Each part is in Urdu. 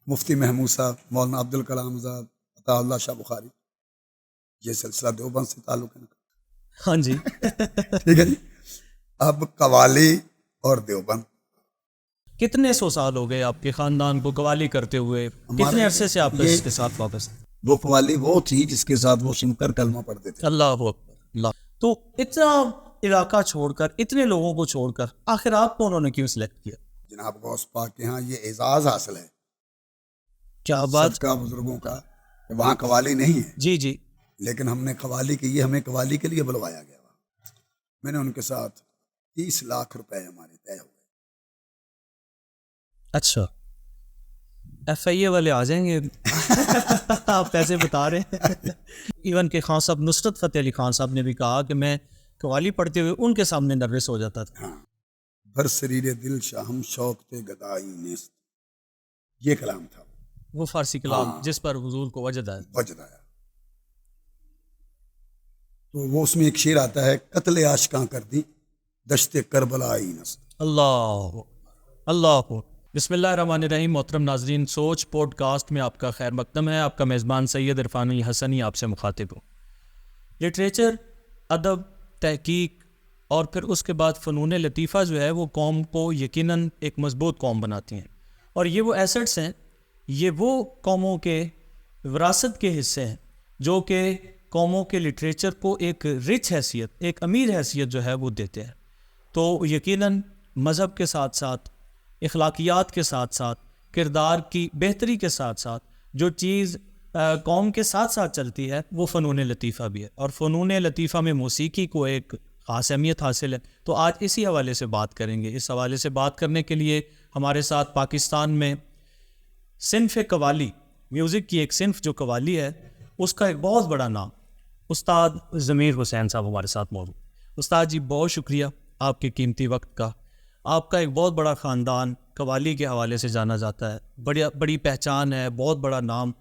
مفتی محمود صاحب، مولانا عبدالکلام آزاد، عطا اللہ شاہ بخاری، یہ سلسلہ دیوبند سے تعلق ہے. ہاں جی. ٹھیک ہے جی. اب قوالی اور دیوبند کتنے سو سال ہو گئے آپ کے خاندان کو قوالی کرتے ہوئے؟ کتنے عرصے سے آپ اس کے ساتھ وابستہ؟ وہ قوالی وہ تھی جس کے ساتھ وہ سن کر کلمہ پڑھتے تھے. اللہ اکبر اللہ. تو اتنا علاقہ چھوڑ کر، اتنے لوگوں کو چھوڑ کر، آخر آپ کو انہوں نے کیوں سلیکٹ کیا؟ جناب غوث پاک کے ہاں یہ اعزاز حاصل ہے کیا بات. سب کا، بزرگوں کا، کہ وہاں قوالی نہیں ہے. جی جی. لیکن ہم نے قوالی کی، یہ ہمیں قوالی کے لیے بلوایا گیا. میں نے ان کے ساتھ 30 لاکھ روپے ہمارے طے ہوئے. اچھا، ایف آئی اے والے آ جائیں گے. آپ پیسے بتا رہے ہیں. ایون کہ خان صاحب، نصرت فتح علی خان صاحب نے بھی کہا کہ میں قوالی پڑھتے ہوئے ان کے سامنے نروس ہو جاتا تھا. ہاں، بر سریر دل شاہم شوق تے گدائی نیست، یہ کلام تھا. وہ فارسی کلام جس پر حضور کو وجد آیا. وجد آیا. تو وہ اس میں ایک شعر آتا ہے، قتل عاشقاں کر دی دشت کربلا آئی نست. اللہ اللہ. بسم اللہ الرحمن الرحیم. محترم ناظرین، سوچ پوڈ کاسٹ میں آپ کا خیر مقدم ہے. آپ کا میزبان سید عرفان حسنی آپ سے مخاطب ہوں. لٹریچر، ادب، تحقیق اور پھر اس کے بعد فنون لطیفہ جو ہے وہ قوم کو یقیناً ایک مضبوط قوم بناتی ہیں. اور یہ وہ ایسٹس ہیں، یہ وہ قوموں کے وراثت کے حصے ہیں جو کہ قوموں کے لٹریچر کو ایک رچ حیثیت، ایک امیر حیثیت جو ہے وہ دیتے ہیں. تو یقیناً مذہب کے ساتھ ساتھ، اخلاقیات کے ساتھ ساتھ، کردار کی بہتری کے ساتھ ساتھ جو چیز قوم کے ساتھ ساتھ چلتی ہے وہ فنون لطیفہ بھی ہے. اور فنون لطیفہ میں موسیقی کو ایک خاص اہمیت حاصل ہے. تو آج اسی حوالے سے بات کریں گے. اس حوالے سے بات کرنے کے لیے ہمارے ساتھ پاکستان میں صنف قوالی، میوزک کی ایک صنف جو قوالی ہے، اس کا ایک بہت بڑا نام استاد ضمیر حسین صاحب ہمارے ساتھ موجود. استاد جی، بہت شکریہ آپ کے قیمتی وقت کا. آپ کا ایک بہت بڑا خاندان قوالی کے حوالے سے جانا جاتا ہے، بڑی پہچان ہے، بہت بڑا نام.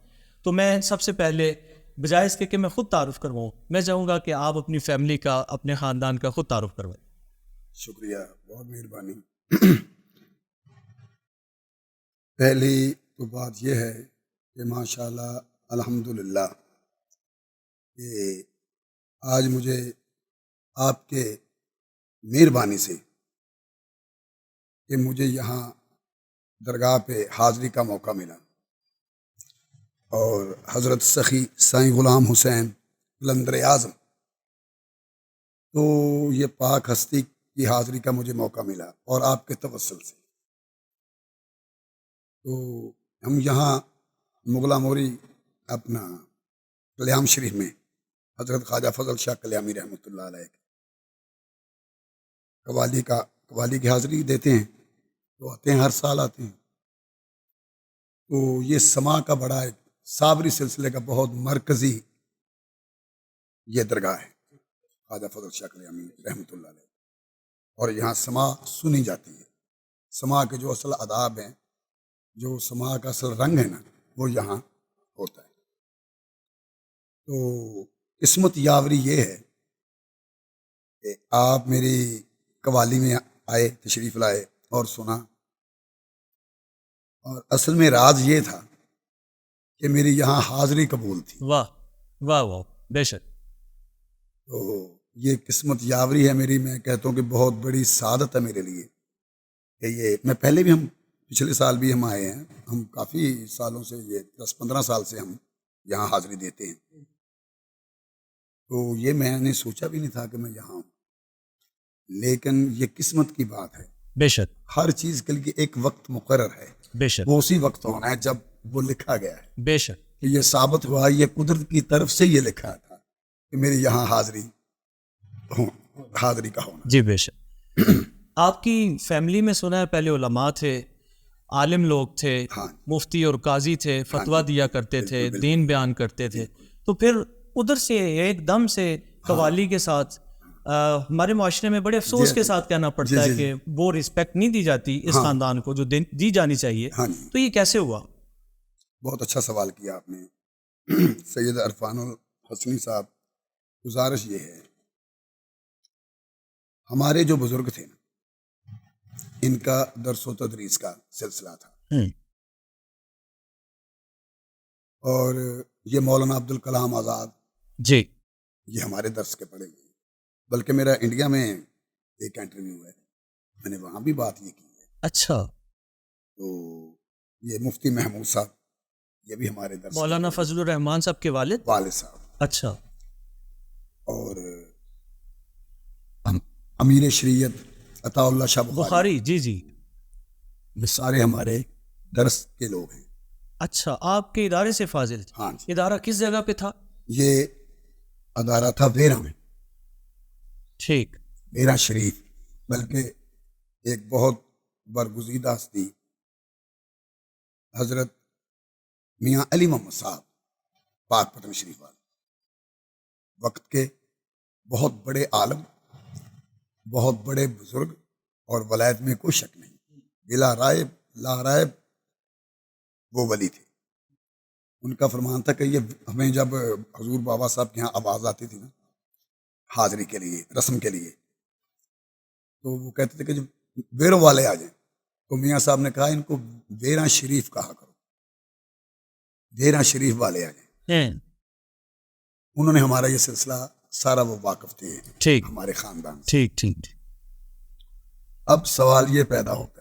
تو میں سب سے پہلے بجائے اس کے کہ میں خود تعارف کرواؤں، میں چاہوں گا کہ آپ اپنی فیملی کا، اپنے خاندان کا خود تعارف کروائیں. شکریہ، بہت مہربانی. پہلی تو بات یہ ہے کہ ماشاءاللہ الحمدللہ کہ آج مجھے آپ کے مہربانی سے کہ مجھے یہاں درگاہ پہ حاضری کا موقع ملا، اور حضرت سخی سائیں غلام حسین قلندر اعظم، تو یہ پاک ہستی کی حاضری کا مجھے موقع ملا اور آپ کے توسل سے. تو ہم یہاں مغلا موری اپنا کلیام شریف میں حضرت خواجہ فضل شاہ کلیامی رحمۃ اللہ علیہ قوالی کی حاضری دیتے ہیں. تو آتے ہیں، ہر سال آتے ہیں. تو یہ سما کا بڑا ایک صابری سلسلے کا بہت مرکزی یہ درگاہ ہے خواجہ فضل شاہ کلیامی رحمۃ اللہ علیہ. اور یہاں سما سنی جاتی ہے. سما کے جو اصل آداب ہیں، جو سما کا اصل رنگ ہے نا، وہ یہاں ہوتا ہے. تو قسمت یاوری یہ ہے کہ آپ میری قوالی میں آئے، تشریف لائے اور سنا. اور اصل میں راز یہ تھا کہ میری یہاں حاضری قبول تھی. واہ واہ واہ، بے شک. تو یہ قسمت یاوری ہے میری. میں کہتا ہوں کہ بہت بڑی سعادت ہے میرے لیے کہ یہ، میں پہلے بھی، ہم پچھلے سال بھی ہم آئے ہیں، ہم کافی سالوں سے، یہ 10-15 سال سے ہم یہاں حاضری دیتے ہیں. تو یہ میں نے سوچا بھی نہیں تھا کہ میں یہاں ہوں، لیکن یہ قسمت کی بات ہے. بے شک. ہر چیز کے لیے ایک وقت مقرر ہے، بے شک. وہ اسی وقت ہونا ہے جب وہ لکھا گیا ہے. بے شک. کہ یہ ثابت ہوا، یہ قدرت کی طرف سے یہ لکھا تھا کہ میری یہاں حاضری کا ہونا. جی بے شک. آپ کی فیملی میں سنا ہے پہلے علماء تھے، عالم لوگ تھے، مفتی اور قاضی تھے، فتویٰ دیا کرتے تھے، دین بیان کرتے تھے. تو پھر ادھر سے ایک دم سے قوالی کے ساتھ ہمارے معاشرے میں بڑے افسوس کے ساتھ کہنا پڑتا ہے کہ وہ رسپیکٹ نہیں دی جاتی اس خاندان کو جو دی جانی چاہیے. تو یہ کیسے ہوا؟ بہت اچھا سوال کیا آپ نے سید عرفان الحسنی صاحب. گزارش یہ ہے، ہمارے جو بزرگ تھے ان کا درس و تدریس کا سلسلہ تھا. اور یہ مولانا عبدالکلام آزاد، جی یہ ہمارے درس کے پڑھے گئے، بلکہ میرا انڈیا میں ایک انٹرویو ہے، میں نے وہاں بھی بات یہ کی ہے. اچھا. تو یہ مفتی محمود صاحب، یہ بھی ہمارے درس مولانا فضل الرحمان صاحب کے والد. والد صاحب. اچھا. اور امیر شریعت عطا اللہ شاہ بخاری. جی جی. یہ سارے ہمارے درس کے لوگ ہیں. اچھا، آپ کے ادارے سے فاضل تھے؟ ہاں جی. ادارہ کس جگہ پہ تھا؟ یہ ادارہ تھا ویرا میں. ٹھیک. ویرا شریف، بلکہ ایک بہت برگزیدہ ہستی حضرت میاں علی محمد صاحب پاک پتن شریف والے، وقت کے بہت بڑے عالم، بہت بڑے بزرگ، اور ولایت میں کوئی شک نہیں، بلا رائب لا رائب وہ ولی تھے. ان کا فرمان تھا کہ یہ ہمیں جب حضور بابا صاحب کے یہاں آواز آتی تھی نا حاضری کے لیے، رسم کے لیے، تو وہ کہتے تھے کہ جب ویروں والے آ جائیں تو میاں صاحب نے کہا ان کو ویراں شریف کہا کرو، ویراں شریف والے آ جائیں. انہوں نے ہمارا یہ سلسلہ سارا وہ واقف تھے. ٹھیک. ہمارے خاندان سے. ٹھیک ٹھیک. اب سوال یہ پیدا ہوتا ہے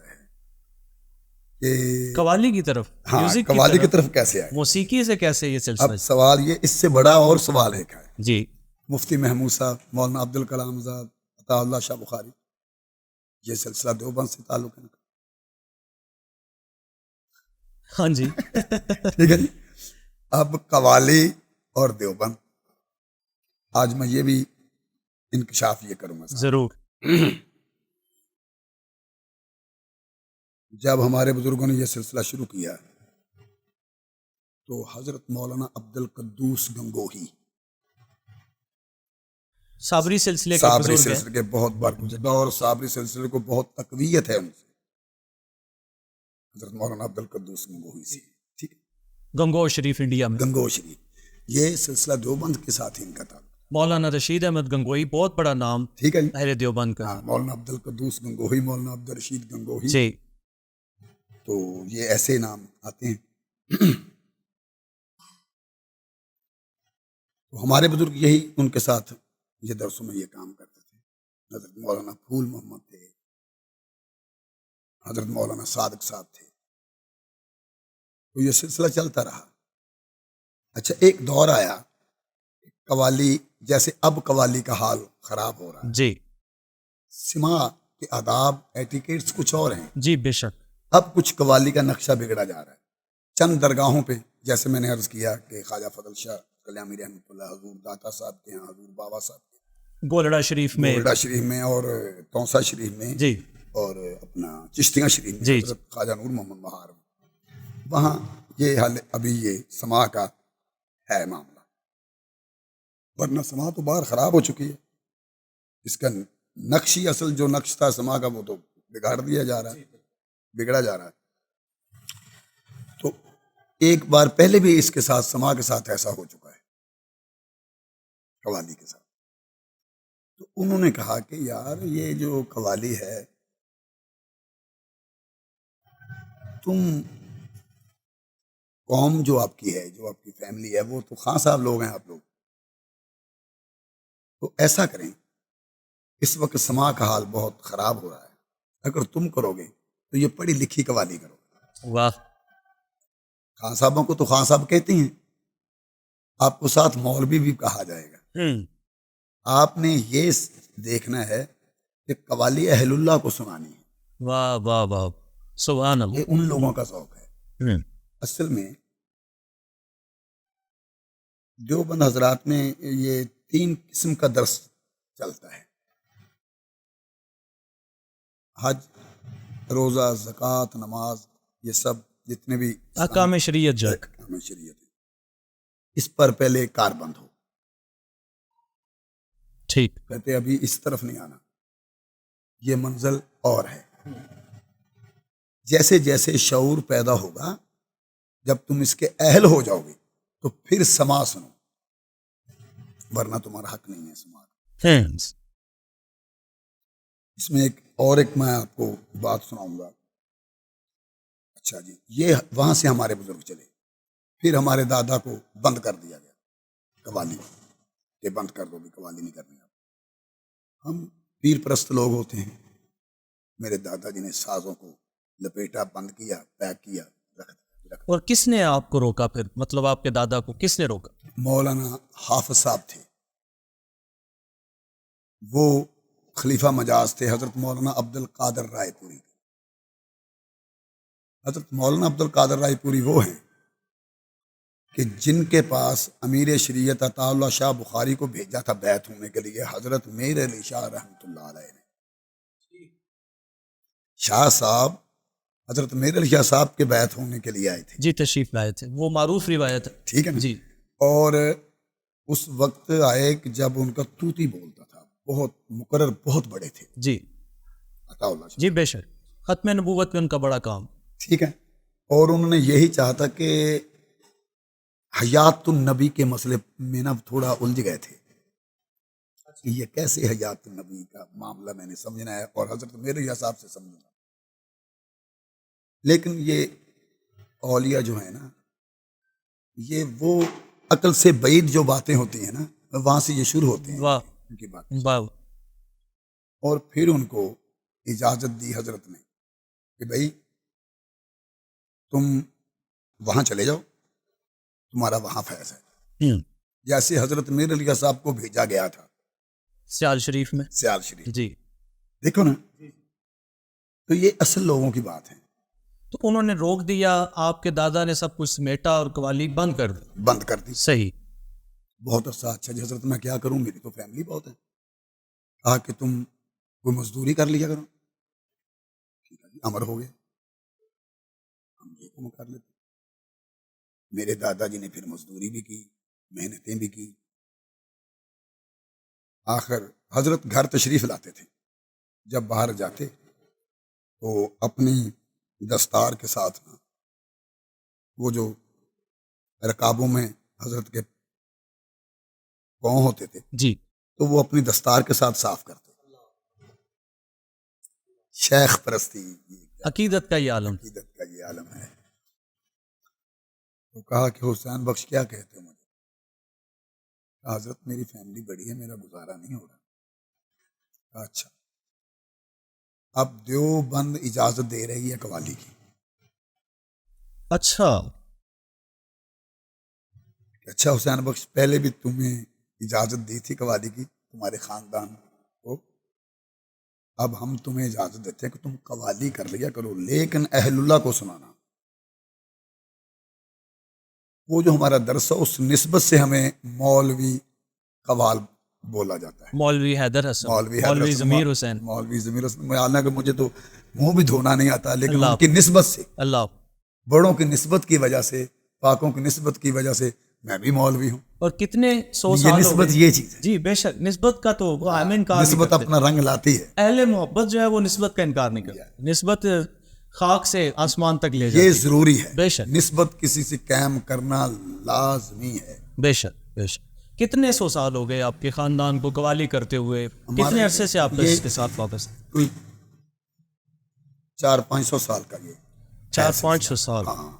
کہ قوالی کی طرف، ہاں میوزک قوالی کی طرف کیسے آئے؟ موسیقی سے کیسے یہ اب سلسلہ؟ سوال یہ، اس سے بڑا اور سوال ہے کیا ہے. جی. مفتی محمود صاحب، مولانا عبدالکلام آزاد، عطا اللہ شاہ بخاری، یہ سلسلہ دیوبند سے تعلق ہے نا. ہاں جی. ٹھیک ہے جی. اب قوالی اور دیوبند، آج میں یہ بھی انکشاف یہ کروں گا. ضرور. جب ہمارے بزرگوں نے یہ سلسلہ شروع کیا تو حضرت مولانا عبد القدوس گنگوہی صابری سلسلے کے صابری بزرگ ہیں. سلسلے کے بہت برگزیدہ، اور صابری سلسلے کو بہت تقویت ہے ان سے، حضرت مولانا عبد القدوس گنگوہی سے. ٹھیک ہے. گنگو شریف انڈیا میں. گنگو شریف، یہ سلسلہ دیوبند کے ساتھ ہی ان کا تعلق. مولانا رشید احمد گنگوئی، بہت بڑا نام ٹھیک ہے جی. اہل دیوبند کا. ہاں، مولانا عبد القدوس گنگوہی، مولانا عبد الرشید گنگوہی. جی. تو یہ ایسے نام آتے ہیں. تو ہمارے بزرگ یہی ان کے ساتھ یہ درسوں میں یہ کام کرتے تھے. حضرت مولانا پھول محمد تھے، حضرت مولانا صادق صاحب تھے. تو یہ سلسلہ چلتا رہا. اچھا، ایک دور آیا قوالی، جیسے اب قوالی کا حال خراب ہو رہا ہے. جی. سماع کے آداب، ایٹیکیٹس کچھ اور ہیں. جی بے شک. اب کچھ قوالی کا نقشہ بگڑا جا رہا ہے. چند درگاہوں پہ، جیسے میں نے عرض کیا کہ خواجہ فضل شاہ کلیامی رحمۃ اللہ، حضور داتا صاحب کے یہاں، حضور بابا صاحب کے گولڑا شریف میں، گولڈا شریف میں، اور تونسا شریف میں، جی، اور اپنا چشتیاں شریف میں، جی، حضرت خواجہ نور محمد بہار، وہاں یہ حال ابھی یہ سماع کا ہے معاملہ. ورنہ سماع تو باہر خراب ہو چکی ہے. اس کا نقشی اصل جو نقش تھا سماع کا، وہ تو بگاڑ دیا جا رہا ہے، بگڑا جا رہا ہے. تو ایک بار پہلے بھی اس کے ساتھ، سماع کے ساتھ ایسا ہو چکا ہے، قوالی کے ساتھ. تو انہوں نے کہا کہ یار یہ جو قوالی ہے، تم قوم جو آپ کی ہے، جو آپ کی فیملی ہے، وہ تو خان صاحب لوگ ہیں آپ لوگ. تو ایسا کریں، اس وقت سماع کا حال بہت خراب ہو رہا ہے، اگر تم کرو گے تو یہ پڑھی لکھی قوالی کرو. واہ. خان صاحبوں کو تو خان صاحب کہتے ہیں، آپ کو ساتھ مولوی بھی کہا جائے گا. آپ نے یہ دیکھنا ہے کہ قوالی اہل اللہ کو سنانی ہے. واہ واہ واہ، سبحان اللہ. یہ ان لوگوں کا ذوق ہے. اصل میں دیوبند حضرات میں یہ 3 قسم کا درس چلتا ہے: حج، روزہ، زکوٰۃ، نماز، یہ سب جتنے بھی احکام شریعت جو ہے، احکام شریعت ہے، اس پر پہلے کار بند ہو. ٹھیک. کہتے ابھی اس طرف نہیں آنا، یہ منزل اور ہے. جیسے جیسے شعور پیدا ہوگا، جب تم اس کے اہل ہو جاؤ گے تو پھر سماع سنو، ورنہ تمہارا حق نہیں ہے سماع. اس میں ایک میں آپ کو بات سناؤں گا. اچھا جی، یہ وہاں سے ہمارے بزرگ چلے، پھر ہمارے دادا کو بند کر دیا گیا قوالی کہ بند کر دو بھی قوالی نہیں کرنی آپ. ہم پیر پرست لوگ ہوتے ہیں. میرے دادا جی نے سازوں کو لپیٹا، بند کیا، پیک کیا، رکھ دیا. اور کس نے آپ کو روکا پھر؟ مطلب آپ کے دادا کو کس نے روکا؟ مولانا حافظ صاحب تھے، وہ خلیفہ مجاز تھے حضرت مولانا عبد القادر رائے پوری. حضرت مولانا عبد القادر رائے پوری وہ ہیں کہ جن کے پاس امیر شریعت عطا اللہ شاہ بخاری کو بھیجا تھا بیعت ہونے کے لیے حضرت میر علی شاہ رحمۃ اللہ علیہ نے. شاہ صاحب حضرت میر علی شاہ صاحب کے بیعت ہونے کے لیے آئے تھے. جی تشریف لائے تھے، وہ معروف روایت ہے. ٹھیک ہے نا جی. اور اس وقت آئے کہ جب ان کا طوطی بولتا تھا، بہت مقرر بہت بڑے تھے جی عطا اللہ شاہ. جی بے شک، ختم نبوت میں ان کا بڑا کام. ٹھیک ہے. اور انہوں نے یہی چاہا تھا کہ حیات النبی کے مسئلے میں نا تھوڑا الجھ گئے تھے کہ یہ کیسے حیات النبی کا معاملہ میں نے سمجھنا ہے اور حضرت میرے حساب سے سمجھنا. لیکن یہ اولیاء جو ہیں نا، یہ وہ عقل سے بعید جو باتیں ہوتی ہیں نا، وہاں سے یہ شروع ہوتے ہیں واہ ان کی بات. واہ. اور پھر ان کو اجازت دی حضرت نے کہ بھائی تم وہاں چلے جاؤ، تمہارا وہاں فیض ہے. جیسے حضرت میر علی صاحب کو بھیجا گیا تھا سیال شریف میں. سیال شریف. جی. دیکھو نا، تو یہ اصل لوگوں کی بات ہے. تو انہوں نے روک دیا، آپ کے دادا نے سب کچھ سمیٹا اور قوالی بند کر دی. بند کر دی. صحیح. بہت عرصہ. اچھا جی حضرت میں کیا کروں، میری تو فیملی بہت ہے. کہا کہ تم کوئی مزدوری کر لیا کرو. ٹھیک ہے جی، امر ہو گیا، ہم یہ کام کر لیتے. میرے دادا جی نے پھر مزدوری بھی کی، محنتیں بھی کی. آخر حضرت گھر تشریف لاتے تھے. جب باہر جاتے تو اپنی دستار کے ساتھ نا، وہ جو رکابوں میں حضرت کے پاؤں ہوتے تھے جی تو وہ اپنی دستار کے ساتھ صاف کرتے. شیخ پرستی، عقیدت کا یہ عالم. عقیدت کا یہ عالم ہے. تو کہا کہ حسین بخش کیا کہتے ہیں مجھے؟ کہا حضرت میری فیملی بڑی ہے، میرا گزارا نہیں ہو رہا. کہا اچھا، اب دیوبند اجازت دے رہی ہے قوالی کی. اچھا. اچھا حسین بخش، پہلے بھی تمہیں اجازت دی تھی قوالی کی تمہارے خاندان کو، اب ہم تمہیں اجازت دیتے ہیں کہ تم قوالی کر لیا کرو، لیکن اہل اللہ کو سنانا. وہ جو ہمارا درس ہے اس نسبت سے ہمیں مولوی قوال بولا جاتا ہے. مولوی حیدر حسن، مولوی مولوی ضمیر حسین. مولوی ضمیر حسین. حالانکہ مجھے تو منہ بھی دھونا نہیں آتا، لیکن اللہ ان کی نسبت سے، اللہ. بڑوں کی نسبت کی وجہ سے، پاکوں کی نسبت کی وجہ سے میں بھی مولوی ہوں. اور کتنے سو یہ سال ہو نسبت گئے. یہ چیز ہے. جی بے شک، نسبت کا تو وہ انکار نہیں نسبت کرتے. اپنا رنگ لاتی ہے. اہل محبت جو ہے وہ نسبت کا انکار نہیں کرتا. نسبت خاک سے آسمان تک لے یہ جاتی ہے. ضروری ہے. بے شک نسبت کسی سے قائم کرنا لازمی ہے. بے شک بے شک. کتنے سو سال ہو گئے آپ کے خاندان کو قوالی کرتے ہوئے؟ کتنے عرصے سے آپ اس کے ساتھ واپس؟ کوئی 400-500 سال کا یہ 400-500 سال. ہاں.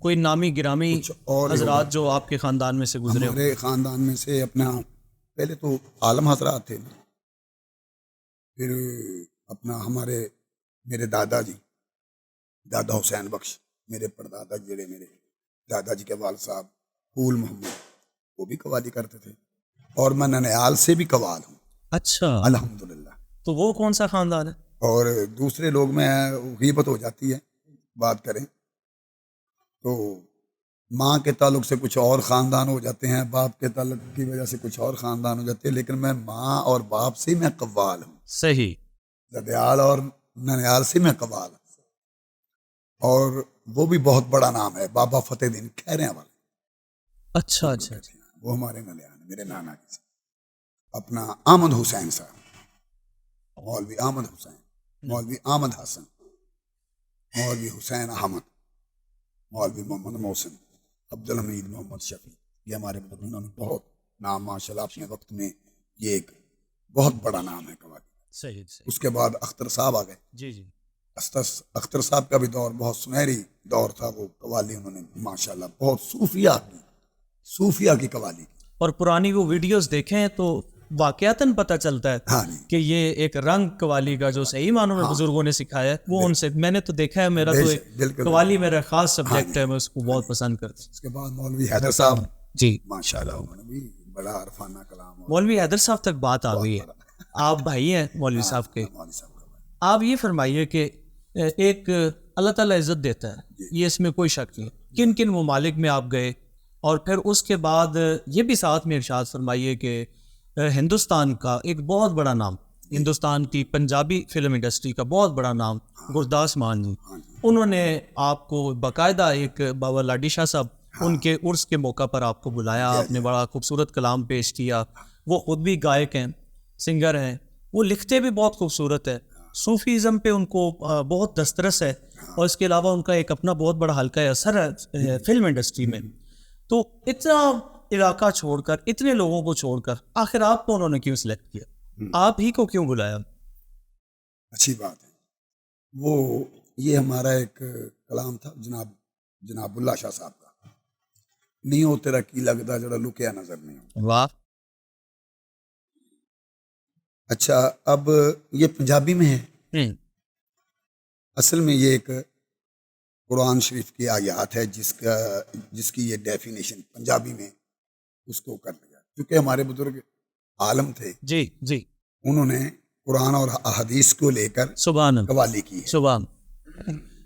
کوئی نامی گرامی کچھ اور حضرات جو آپ کے خاندان میں سے گزرے ہو؟ ہمارے خاندان میں سے اپنا پہلے تو عالم حضرات تھے، پھر اپنا میرے دادا جی، دادا حسین بخش، میرے پردادا جڑے میرے دادا جی کے والد صاحب پھول محمد، وہ بھی قوالی کرتے تھے. اور میں ننیال سے بھی قوال ہوں. اچھا. الحمدللہ. تو وہ کون سا خاندان ہے؟ اور دوسرے لوگ میں غیبت ہو جاتی ہے، بات کریں تو ماں کے تعلق سے کچھ اور خاندان ہو جاتے ہیں، باپ کے تعلق کی وجہ سے کچھ اور خاندان ہو جاتے ہیں، لیکن میں ماں اور باپ سے میں قوال ہوں. صحیح. ددیال اور ننیال سے میں قوال ہوں. اور وہ بھی بہت بڑا نام ہے، بابا فتح دین کھیرے والے. اچھا اچھا. وہ ہمارے ننیال میرے نانا کی سے. اپنا احمد حسین صاحب، مولوی احمد حسین، مولوی احمد حسن، مولوی حسین احمد، مولوی محمد محسن، عبدالحمید محمد شفیع. یہ ہمارے انہوں نے بہت نام ماشاء اللہ اپنے وقت میں، یہ ایک بہت بڑا نام ہے قوالی. صحیح صحیح. اس کے بعد اختر صاحب آ گئے. جی جی. اختر صاحب کا بھی دور بہت سنہری دور تھا، وہ قوالی انہوں نے ماشاءاللہ بہت صوفیہ کی قوالی. اور پرانی وہ ویڈیوز دیکھیں تو واقعتاً پتہ چلتا ہے ہاں جی، کہ یہ ایک رنگ قوالی کا جو صحیح معنوں میں بزرگوں نے سکھایا ہے وہ ان سے میں نے تو دیکھا ہے. میرا تو ایک بالکل. قوالی میرا خاص سبجیکٹ ہے، میں اس کو بہت پسند کرتا ہوں. اس کے بعد مولوی حیدر صاحب جی ماشاءاللہ انہوں نے بھی بڑا عرفانہ کلام. مولوی حیدر صاحب تک بات آ گئی ہے، آپ بھائی ہیں مولوی صاحب کے. مولوی صاحب کا بھائی. آپ یہ فرمائیے کہ ایک اللہ تعالیٰ عزت دیتا ہے، یہ اس میں کوئی شک نہیں. کن کن ممالک میں آپ گئے، اور پھر اس کے بعد یہ بھی ساتھ میں ارشاد فرمائیے کہ ہندوستان کا ایک بہت بڑا نام، ہندوستان کی پنجابی فلم انڈسٹری کا بہت بڑا نام گرداس مان جی، انہوں نے آپ کو باقاعدہ ایک بابا لاڈی شاہ صاحب ان کے عرس کے موقع پر آپ کو بلایا، آپ نے بڑا خوبصورت کلام پیش کیا. وہ خود بھی گائک ہیں، سنگر ہیں، وہ لکھتے بھی بہت خوبصورت ہے. صوفیزم پہ ان کو بہت دسترس ہے، اور اس کے علاوہ ان کا ایک اپنا بہت بڑا حلقہ اثر ہے فلم انڈسٹری میں. تو اتنا علاقہ چھوڑ کر، اتنے لوگوں کو چھوڑ کر، آخر آپ کو انہوں نے کیوں سلیکٹ کیا؟ آپ ہی کو کیوں بلایا؟ اچھی بات ہے. وہ یہ ہمارا ایک کلام تھا جناب اللہ شاہ صاحب کا، نہیں ہو تیرا کی لگتا جڑا لکیا نظر نہیں ہو. واہ. اچھا، اب یہ پنجابی میں ہے. اصل میں یہ ایک قرآن شریف کی آیات ہے جس کی یہ ڈیفینیشن پنجابی میں اس کو کر لیا، کیونکہ ہمارے بزرگ عالم تھے. جی جی، انہوں نے قرآن اور احادیث کو لے کر سبحان اللہ، قوالی کی ہے. سبحان.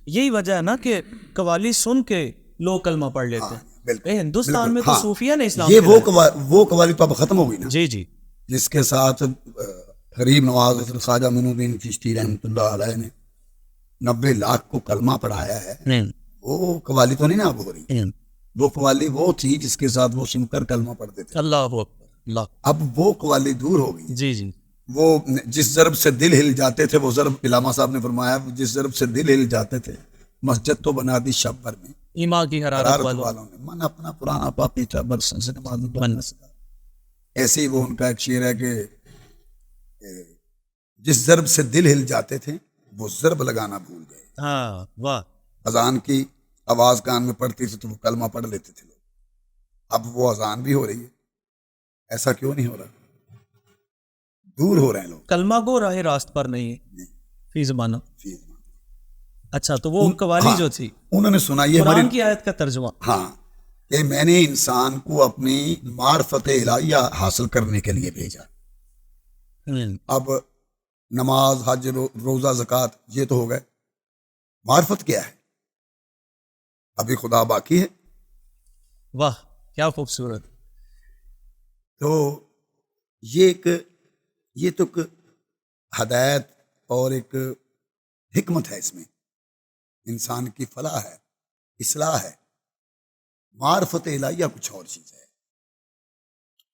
یہی وجہ ہے نا کہ قوالی سن کے لوگ کلمہ پڑھ لیتے ہیں. بالکل. ہندوستان میں تو صوفیہ نے اسلام یہ وہ قوالی تو اب ختم ہو گئی نا، جی جی، جس کے ساتھ غریب نواز خواجہ معین الدین چشتی رحمۃ اللہ علیہ نے 90 لاکھ کو کلمہ پڑھایا ہے. وہ قوالی تو نہیں نا اب ہو رہی، وہ قوالی وہ تھی جس کے ساتھ وہ سن کر کلمہ پڑھتے تھے. اللہ اکبر، اللہ. اب وہ قوالی دور ہو گئی. جی جی، وہ جس ضرب سے دل ہل جاتے تھے، وہ ضرب علامہ صاحب نے فرمایا جس ضرب سے دل ہل جاتے تھے، مسجد تو بنا دی شب بھر میں ایمان کی حرارت والوں نے، من اپنا پرانا پاپی تھا برسن سے نماز. ایسے ہی وہ ان کا ایک شعر ہے کہ جس ضرب سے دل ہل جاتے تھے وہ ضرب لگانا بھول گئے. ہاں، واہ. اذان کی آواز کان میں پڑتی تھی تو وہ کلمہ پڑھ لیتے تھے لوگ. اب وہ اذان بھی ہو رہی ہے، ایسا کیوں نہیں ہو رہا؟ دور ہو رہے ہیں لوگ. کلمہ گو راہ راست پر نہیں ہے فی زمانہ. اچھا، تو وہ ہاں، قوالی جو تھی انہوں نے سنا یہ قرآن کی آیت کا ترجمہ. ہاں، کہ میں نے انسان کو اپنی معرفت الہیہ حاصل کرنے کے لیے بھیجا. اب نماز، حج، روزہ، زکوٰۃ یہ تو ہو گئے، معرفت کیا ہے؟ ابھی خدا باقی ہے. واہ، کیا خوبصورت. تو یہ تو ایک ہدایت اور ایک حکمت ہے، اس میں انسان کی فلاح ہے، اصلاح ہے. معرفت الہیہ کچھ اور چیز ہے.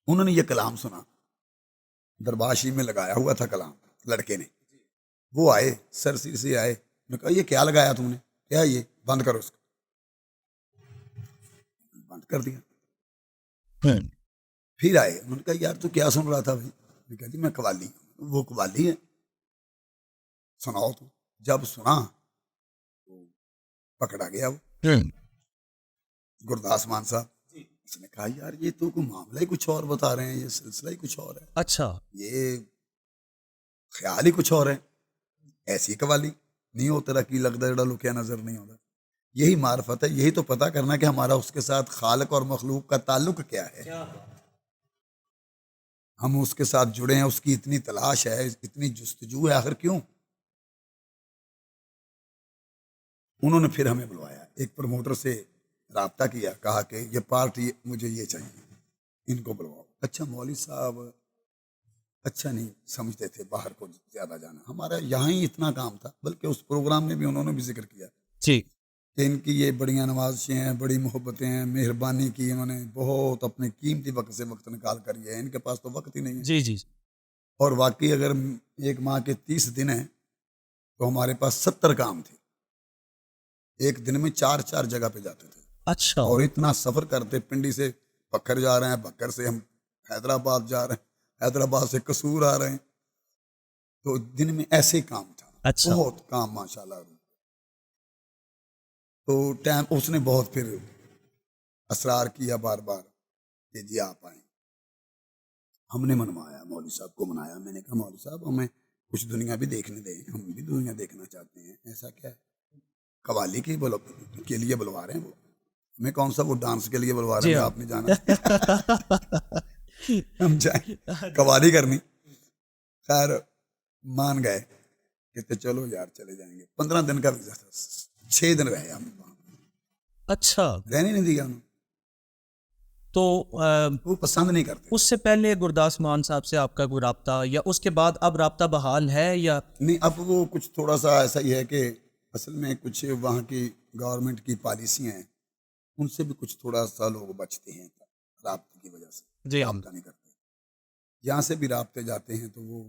انہوں نے یہ کلام سنا، درباشی میں لگایا ہوا تھا کلام، لڑکے نے، وہ آئے سرسی سے آئے، میں کہا یہ کیا لگایا تم نے؟ کیا یہ؟ بند کرو اس کو. بند کر دیا. پھر آئے، انہوں نے کہا یار تو کیا سن رہا تھا بھائی؟ میں کہا جی میں قوالی. وہ قوالی ہے، سناؤ. تو جب سنا تو پکڑا گیا وہ گرداس مان صاحب. اس نے کہا یار یہ تو کوئی معاملہ ہی کچھ اور بتا رہے ہیں، یہ سلسلہ ہی کچھ اور ہے. اچھا، یہ خیال ہی کچھ اور ہے. ایسی قوالی نہیں ہو تیرا کی لگتا جڑا لکیا نظر نہیں ہوتا. یہی معرفت ہے، یہی تو پتہ کرنا کہ ہمارا اس کے ساتھ خالق اور مخلوق کا تعلق کیا ہے. ہم اس کے ساتھ جڑے ہیں، اس کی اتنی تلاش ہے، اتنی جستجو ہے، آخر کیوں؟ انہوں نے پھر ہمیں بلوایا، ایک پروموٹر سے رابطہ کیا، کہا کہ یہ پارٹی مجھے یہ چاہیے، ان کو بلواؤ. اچھا، مولوی صاحب اچھا نہیں سمجھتے تھے باہر کو زیادہ جانا، ہمارا یہاں ہی اتنا کام تھا. بلکہ اس پروگرام میں بھی انہوں نے بھی ذکر کیا جی، کہ ان کی یہ بڑیاں نوازشیں ہیں، بڑی محبتیں ہیں، مہربانی کی انہوں نے بہت اپنے قیمتی وقت سے وقت نکال کر. یہ ان کے پاس تو وقت ہی نہیں ہے. جی جی. اور واقعی اگر ایک ماہ کے 30 دن ہیں تو ہمارے پاس 70 کام تھے. ایک دن میں 4 جگہ پہ جاتے تھے. اچھا، اور اتنا سفر کرتے، پنڈی سے بکر جا رہے ہیں، بکر سے ہم حیدرآباد جا رہے ہیں، حیدرآباد سے قصور آ رہے ہیں. تو دن میں ایسے ہی کام تھا. اچھا بہت کام ماشاءاللہ. تو ٹائم اس نے بہت پھر اصرار کیا بار بار کہ جی آپ آئیں. ہم نے منوایا، مولوی صاحب کو منایا. میں نے کہا مولوی صاحب ہمیں کچھ دنیا بھی دیکھنے دیں، ہم بھی دنیا دیکھنا چاہتے ہیں. ایسا کیا ہے، قوالی کے لیے بلوا رہے ہیں وہ، ہمیں کون سا وہ ڈانس کے لیے بلوا رہے جی ہیں ہاں. آپ نے جانا ہم جائیں قوالی کرنی. خیر مان گئے کہ چلو یار چلے جائیں گے. 15 دن کا ویزا تھا، 6 دن رہے ہم وہاں. اچھا رہنے نہیں دیا انہوں نے، تو وہ پسند نہیں کرتے. اس سے پہلے گرداس مان صاحب سے آپ کا کوئی رابطہ، یا اس کے بعد اب رابطہ بحال ہے یا؟ نہیں اب وہ کچھ تھوڑا سا ایسا ہی ہے کہ اصل میں کچھ وہاں کی گورنمنٹ کی پالیسیاں ہیں، ان سے بھی کچھ تھوڑا سا لوگ بچتے ہیں رابطے کی وجہ سے، جی ہم رابطہ نہیں کرتے. یہاں سے بھی رابطے جاتے ہیں تو وہ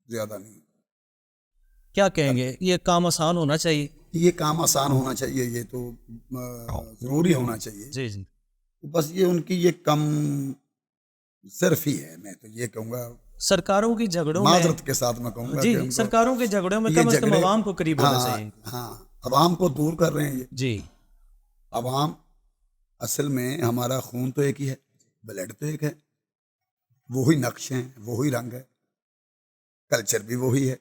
زیادہ نہیں. کیا کہیں گے، یہ کام آسان ہونا چاہیے. یہ کام آسان ہونا چاہیے، یہ تو ضروری ہونا چاہیے. جی جی بس یہ ان کی یہ کم صرف ہی ہے. میں تو یہ کہوں گا سرکاروں کی جھگڑوں میں، معذرت کے ساتھ میں کہوں گا جی کہ ان کو سرکاروں کے جھگڑوں میں یہ کم از کم جھگڑے، عوام کو قریب ہونا ہاں چاہیے. ہاں عوام کو دور کر رہے ہیں. یہ جی عوام اصل میں ہمارا خون تو ایک ہی ہے، بلڈ تو ایک ہے، وہی نقش ہیں، وہی رنگ ہے، کلچر بھی وہی ہے.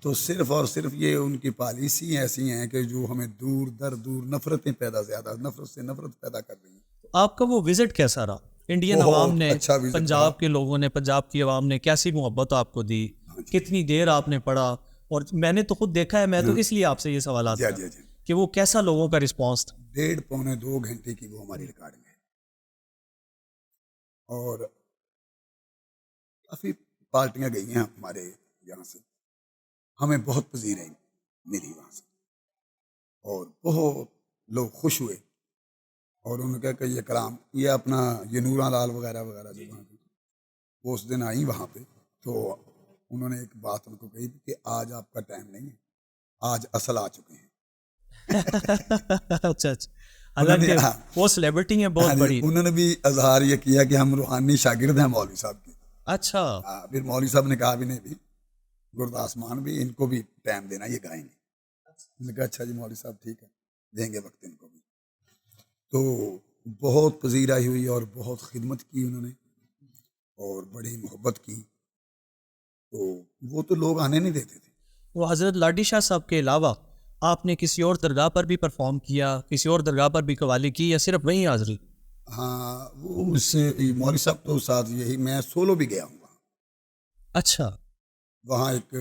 تو صرف اور صرف یہ ان کی پالیسی ایسی ہیں کہ جو ہمیں دور در دور نفرتیں پیدا، زیادہ نفرت سے نفرت پیدا کر رہی ہیں. آپ کا وہ وزٹ کیسا رہا؟ انڈین عوام بہت نے، اچھا وزٹ رہا. پنجاب کے لوگوں نے، پنجاب کی عوام نے کیسی محبت آپ کو دی؟ کتنی دیر آپ نے پڑھا؟ اور میں نے تو خود دیکھا ہے، میں تو اس لیے آپ سے یہ سوالات جی کر جی جی کہ وہ کیسا لوگوں کا رسپانس تھا. 1.5 پونے 2 گھنٹے کی وہ ہماری ریکارڈنگ ہے. اور کافی پارٹیاں گئی ہیں ہمارے یہاں سے، ہمیں بہت پذیریں ملی وہاں سے، اور بہت لوگ خوش ہوئے. اور انہوں نے کہا کہ یہ کلام، یہ اپنا یہ نورا لال وغیرہ وغیرہ جو وہاں کی، وہ اس دن آئیں وہاں پہ. تو انہوں نے ایک بات ان کو کہی تھی کہ آج آپ کا ٹائم نہیں ہے، آج اصل آ چکے ہیں. اچھا اچھا، حالانکہ وہ سیلیبریٹی ہیں بہت بڑی. انہوں نے بھی اظہار یہ کیا کہ ہم روحانی شاگرد ہیں مولوی صاحب کے. اچھا پھر مولوی صاحب نے کہا بھی نہیں بھی گرداس مان بھی ان کو بھی ٹائم دینا، یہ گائیں گے. میں نے کہا اچھا جی مولوی صاحب ٹھیک ہے، دیں گے وقت ان کو بھی. تو بہت پذیرائی ہوئی اور بہت خدمت کی انہوں نے، اور بڑی محبت کی. تو وہ تو لوگ آنے نہیں دیتے تھے. وہ حضرت لاڈی شاہ صاحب کے علاوہ آپ نے کسی اور درگاہ پر بھی پرفارم کیا، کسی اور درگاہ پر بھی قوالی کی، یا صرف وہیں حاضری؟ ہاں وہ اس سے مولوی صاحب تو ساتھ یہی، میں سولو بھی گیا ہوں وہاں. اچھا وہاں ایک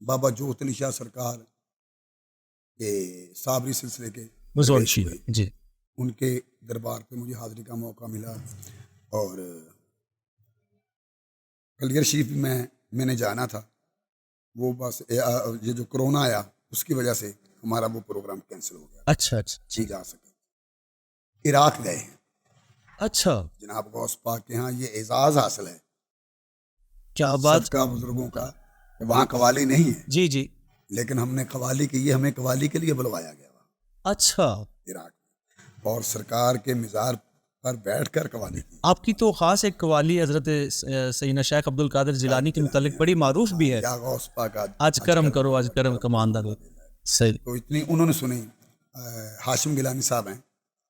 بابا جوت علی شاہ سرکار کے صابری سلسلے کے بزرگ درویش شیعہ، ہوئے، جی ان کے دربار پہ مجھے حاضری کا موقع ملا. اور کلیر شریف بھی میں نے جانا تھا، وہ بس یہ جو کرونا آیا اس کی وجہ سے ہمارا وہ پروگرام کینسل ہو گیا، اچھا اچھا نہیں جا سکے. عراق گئے ہیں اچھا، جناب غوث پاک کے ہاں، یہ اعزاز حاصل ہے کیا بات. صدقہ بزرگوں کا. وہاں قوالی نہیں ہے، جی جی لیکن ہم نے قوالی کی، یہ ہمیں قوالی کے لیے بلوایا گیا وہاں اچھا. عراق میں، اور سرکار کے مزار پر بیٹھ کر قوالی کی. آپ کی تو خاص ایک قوالی حضرت سیدنا شیخ عبد القادر جیلانی کے متعلق بڑی معروف بھی ہے، یا غوث پاک آج کرم کرو، آج کرم کماندہ کرو. صحیح. تو اتنی انہوں نے سنی. ہاشم گیلانی صاحب ہیں،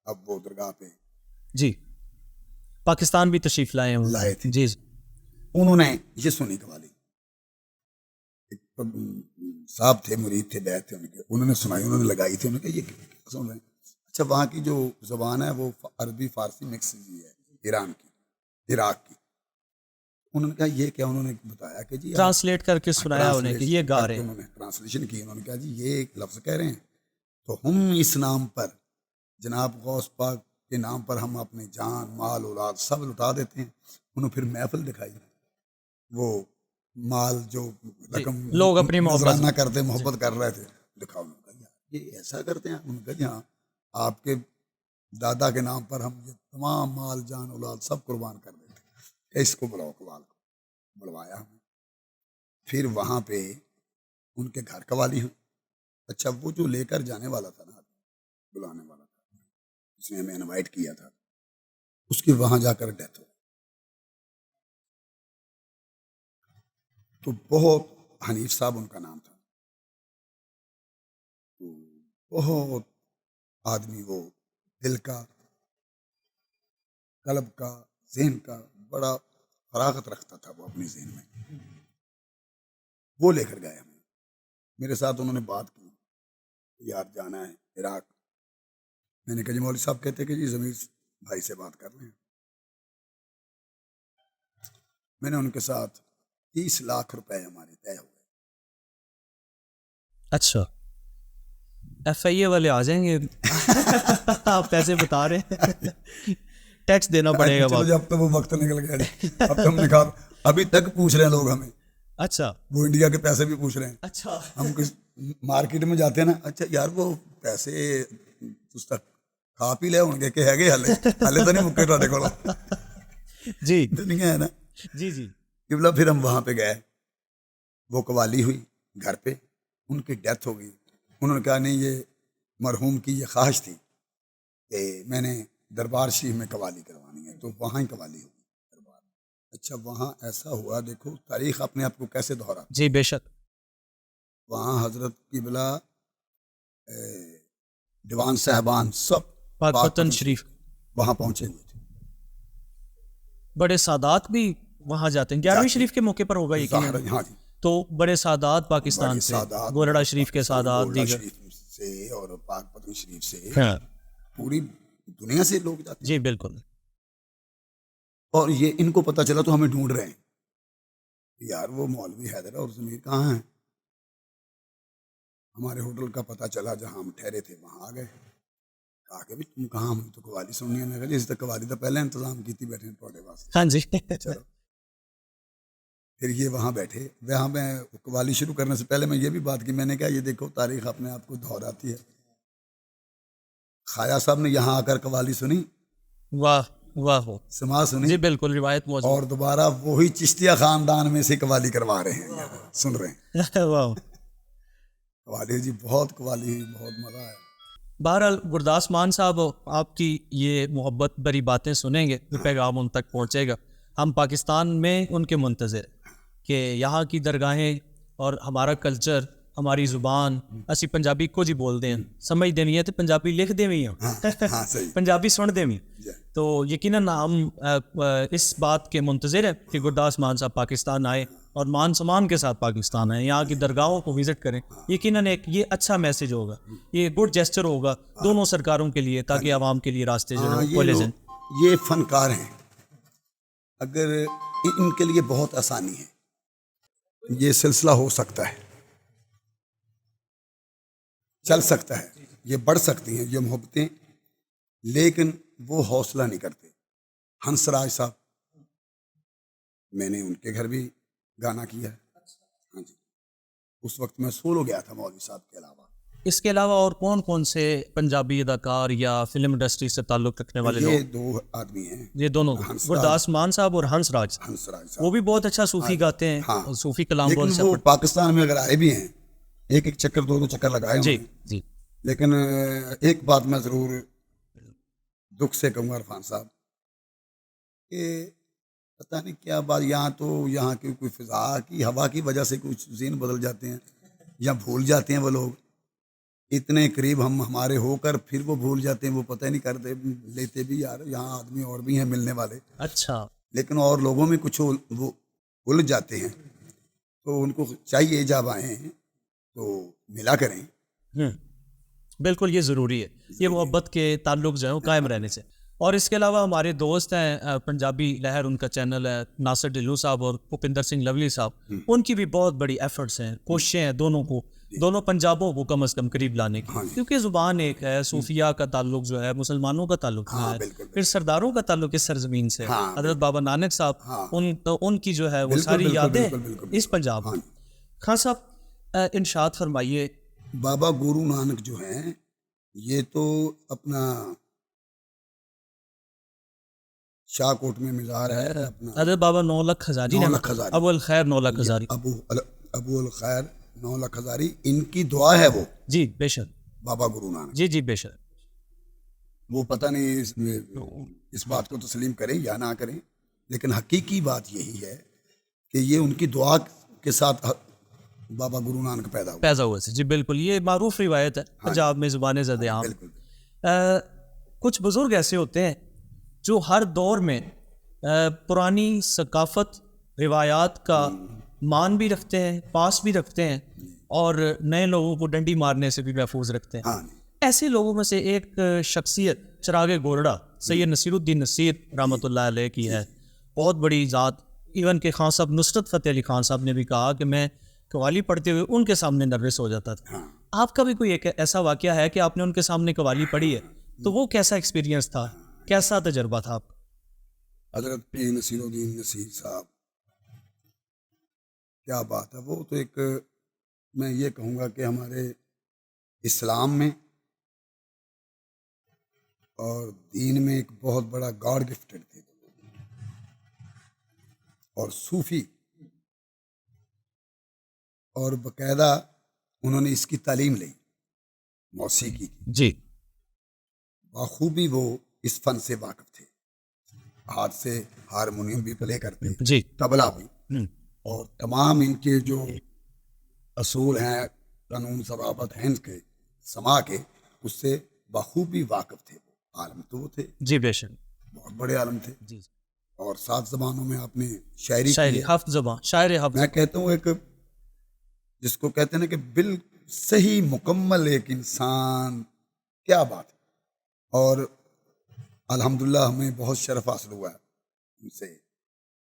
اب وہ درگاہ پہ جی پاکستان بھی تشریف لائے ہیں. لائے تھے، جی انہوں نے یہ سنی قوالی. صاحب تھے، مرید تھے، بیت تھے ان کے، انہوں نے سنائی، انہوں نے لگائی تھی. انہوں نے کہا یہ کیا سن رہے ہیں؟ اچھا وہاں کی جو زبان ہے وہ عربی فارسی مکس بھی ہے، ایران کی، عراق کی. انہوں نے کہا یہ کیا؟ انہوں نے بتایا کہ جی ٹرانسلیٹ کر کے سنایا انہیں کہ یہ گا رہے ہیں. انہوں نے ٹرانسلیشن کی. انہوں نے کہا جی یہ ایک لفظ کہہ رہے ہیں، تو ہم اس نام پر، جناب غوث پاک کے نام پر، ہم اپنے جان مال اولاد سب لٹا دیتے ہیں. انہوں پھر محفل دکھائی، وہ مال جو رقم لوگ اپنی محبت نہ کرتے محبت کر رہے تھے، دکھاؤ. انہوں نے کہا یہ ایسا کرتے ہیں؟ انہوں نے کہا جی ہاں، آپ کے دادا کے نام پر ہم یہ تمام مال جان اولاد سب قربان کر دیتے ہیں، اس کو بلاؤ. قوال کو بلوایا ہمیں. پھر وہاں پہ ان کے گھر قوالی ہوئی. اچھا وہ جو لے کر جانے والا تھا نا، بلانے والا تھا، اس نے ہمیں انوائٹ کیا تھا، اس کی وہاں جا کر ڈیتھ ہو. تو بہت حنیف صاحب ان کا نام تھا. تو بہت آدمی وہ دل کا، قلب کا، ذہن کا بڑا فراغت رکھتا تھا وہ اپنے ذہن میں. وہ لے کر گئے ہمیں. میرے ساتھ انہوں نے بات کی، یار جانا ہے عراق. میں نے کہا جی مولوی صاحب کہتے کہ جی ضمیر بھائی سے بات کر رہے ہیں. میں نے ان کے ساتھ 30 لاکھ روپے ہمارے طے ہوئے. اچھا ایف آئی اے والے آ جائیں گے. آپ پیسے بتا رہے ہیں، ٹیکس دینا پڑے گا. چلو جی اب تو وہ وقت نکل گیا جی. اب تو ہم نے کہا ابھی تک پوچھ رہے ہیں لوگ ہمیں. اچھا وہ انڈیا کے پیسے بھی پوچھ رہے ہیں. اچھا ہم کس مارکیٹ میں جاتے ہیں نا، اچھا یار وہ پیسے اس تک کھا پی لے ہوں گے کہ ہے گے ہلے تو نہیں مکے ٹاڈے کو جی دنیا ہے نا. جی جی قبلہ پھر ہم وہاں پہ گئے. وہ قوالی ہوئی گھر پہ، ان کی ڈیتھ ہو گئی. انہوں نے کہا نہیں یہ مرحوم کی یہ خواہش تھی کہ میں نے دربار شریف میں قوالی کروانی ہے، تو وہاں ہی قوالی ہوگی دربار. اچھا وہاں ایسا ہوا، دیکھو تاریخ اپنے آپ کو کیسے دہرا. جی بے شک. وہاں حضرت قبلہ دیوان صاحبان سب پاک پتن شریف وہاں پہنچے ہوئے تھے. بڑے سادات بھی وہاں جاتے ہیں. 11ویں شریف کے موقع پر ہوگا یقیناً. ہاں جی، تو بڑے سادات پاکستان سے، گولڑا شریف کے سادات گولڑا دیگر شریف سے اور پاک پتن شریف سے ہاں پوری دنیا سے لوگ جاتے ہیں. جی بالکل. اور یہ ان کو پتہ چلا تو ہمیں ڈھونڈ رہے ہیں، یار وہ مولوی حیدر اور ضمیر کہاں ہیں. ہمارے ہوٹل کا پتہ چلا جہاں ہم ٹھہرے تھے وہاں آ گئے. کہا کہ تم کہاں، ہم تو قوالی سننی ہے. میں کہا جی اس تک قوالی تو پہلے انتظام کی تھی بیٹھے ہیں تھوڑے واسطے. ہاں جی چلو پھر یہ وہاں بیٹھے. وہاں میں قوالی شروع کرنے سے پہلے میں یہ بھی بات کی. میں نے کہا یہ دیکھو تاریخ اپنے آپ کو دہراتی ہے. خواجہ صاحب نے یہاں آ کر قوالی سنی، واہ واہ ہو. سماع سنی، جی بالکل روایت موجود. اور دوبارہ وہی چشتیہ خاندان میں سے قوالی کروا رہے ہیں، یہاں سن رہے ہیں واہ. قوالی. جی بہت قوالی ہوئی، بہت مزہ آیا. بہرحال گرداس مان صاحب آپ کی یہ محبت بھری باتیں سنیں گے، یہ پیغام ان تک پہنچے گا. ہم پاکستان میں ان کے منتظر کہ یہاں کی درگاہیں اور ہمارا کلچر، ہماری زبان، اسی پنجابی کو جی بول دیں، سمجھ دینی ہے تو پنجابی لکھ دیں بھی ہاں صحیح. پنجابی سن دیں بھی. تو یقیناً ہم اس بات کے منتظر ہیں کہ گرداس مان صاحب پاکستان آئے اور مان سمان کے ساتھ پاکستان آئے، یہاں کی درگاہوں کو وزٹ کریں. یقیناً ایک یہ اچھا میسج ہوگا، یہ گڈ جیسچر ہوگا دونوں سرکاروں کے لیے، تاکہ عوام کے لیے راستے جو ہے کھولے جائیں. یہ فنکار ہیں، اگر ان کے لیے بہت آسانی ہے، یہ سلسلہ ہو سکتا ہے، چل سکتا ہے، یہ بڑھ سکتی ہیں یہ محبتیں، لیکن وہ حوصلہ نہیں کرتے. ہنس راج صاحب، میں نے ان کے گھر بھی گانا کیا ہے. ہاں جی، اس وقت میں سولو گیا تھا مولوی صاحب کے علاوہ. اس کے علاوہ اور کون کون سے پنجابی اداکار یا فلم انڈسٹری سے تعلق رکھنے والے یہ لوگ؟ 2 آدمی ہیں، یہ دونوں گرداس مان صاحب اور ہنس راج. ہنس راج صاحب، وہ بھی بہت اچھا صوفی گاتے ہیں، ہاں. صوفی کلام لیکن بہت وہ اچھا. پاکستان میں اگر آئے بھی ہیں، ایک چکر 2 چکر لگائے جی ہیں. جی لیکن ایک بات میں ضرور دکھ سے کہوں گا عرفان صاحب کہ پتہ نہیں کیا بات، یہاں کی کوئی فضا کی ہوا کی وجہ سے کچھ ذہن بدل جاتے ہیں یا بھول جاتے ہیں. وہ لوگ اتنے قریب ہمارے ہو کر پھر وہ بھول جاتے ہیں، وہ پتہ نہیں کرتے لیتے بھی یار یہاں آدمی اور بھی ہیں ملنے والے. اچھا. لیکن اور لوگوں میں کچھ وہ الجھ جاتے ہیں، تو ان کو چاہیے جب آئیں تو ملا کریں. بالکل یہ ضروری ہے، یہ محبت کے تعلق جو ہے وہ قائم رہنے سے. اور اس کے علاوہ ہمارے دوست ہیں پنجابی لہر، ان کا چینل ہے، ناصر ڈھلو صاحب اور بھوپندر سنگھ لولی صاحب، ان کی بھی بہت بڑی ایفرٹس ہیں، کوششیں ہیں دونوں پنجابوں کو کم از کم قریب لانے کی. کیونکہ زبان ایک ہے، صوفیہ کا تعلق جو ہے مسلمانوں کا تعلق ہے، پھر سرداروں کا تعلق اس سرزمین سے. حضرت بابا نانک صاحب، ان کی جو ہے وہ ساری یادیں اس پنجاب میں. خان صاحب ارشاد فرمائیے. بابا گورو نانک جو ہیں یہ تو اپنا شاہ کوٹ میں مزار ہے اپنا. حضرت بابا 9 لکھ ہزاری، ابو الخیر 9 لکھ ہزاری، ابو الخیر 9 لکھ ہزاری، ان کی دعا ہے وہ. جی بے شک. بابا گورو نانک، جی جی بے شک. وہ پتہ نہیں اس بات کو تسلیم کریں یا نہ کریں، لیکن حقیقی بات یہی ہے کہ یہ ان کی دعا کے ساتھ بابا گرو نانک پیدا ہوا. پیدا ہوئے تھے. جی بالکل, یہ معروف روایت ہے پنجاب میں زبان زد عام. بالکل. کچھ بزرگ ایسے ہوتے ہیں جو ہر دور میں پرانی ثقافت روایات کا مان بھی رکھتے ہیں, پاس بھی رکھتے ہیں, اور نئے لوگوں کو ڈنڈی مارنے سے بھی محفوظ رکھتے ہیں. ہاں ایسے لوگوں میں سے ایک شخصیت چراغ گورڑا سید نصیر الدین نصیر رحمۃ اللہ علیہ کی ہے. بہت بڑی ذات. ایون کہ خان صاحب نصرت فتح علی خان صاحب نے بھی کہا کہ میں قوالی پڑھتے ہوئے ان کے سامنے نروس ہو جاتا تھا. آپ کا بھی کوئی ایک ایسا واقعہ ہے کہ آپ نے ان کے سامنے قوالی پڑھی ہے, تو وہ کیسا ایکسپیرینس تھا, کیسا تجربہ تھا آپ کا؟ حضرت پیر نصیر الدین نصیر صاحب, کیا بات ہے. وہ تو ایک, میں یہ کہوں گا کہ ہمارے اسلام میں اور دین میں ایک بہت بڑا گاڈ گفٹڈ تھے, اور صوفی, اور باقاعدہ انہوں نے اس کی تعلیم لی موسیقی کی. جی بخوبی وہ اس فن سے واقف تھے. ہاتھ سے ہارمونیم بھی پلے کرتے, جی طبلہ بھی, اور تمام ان کے جو اصول ہیں, قانون ضوابط ہیں ان کے سما کے, اس سے بخوبی واقف تھے. وہ عالم تو وہ تھے, جی بے شک, بہت بڑے عالم تھے. جی اور 7 زبانوں میں آپ نے شاعری شاعری کی ہے. ہفت زبان شاعر ہفت. میں کہتا ہوں ایک, جس کو کہتے ہیں نا کہ بال صحیح مکمل ایک انسان, کیا بات ہے. اور الحمدللہ ہمیں بہت شرف حاصل ہوا ہے ان سے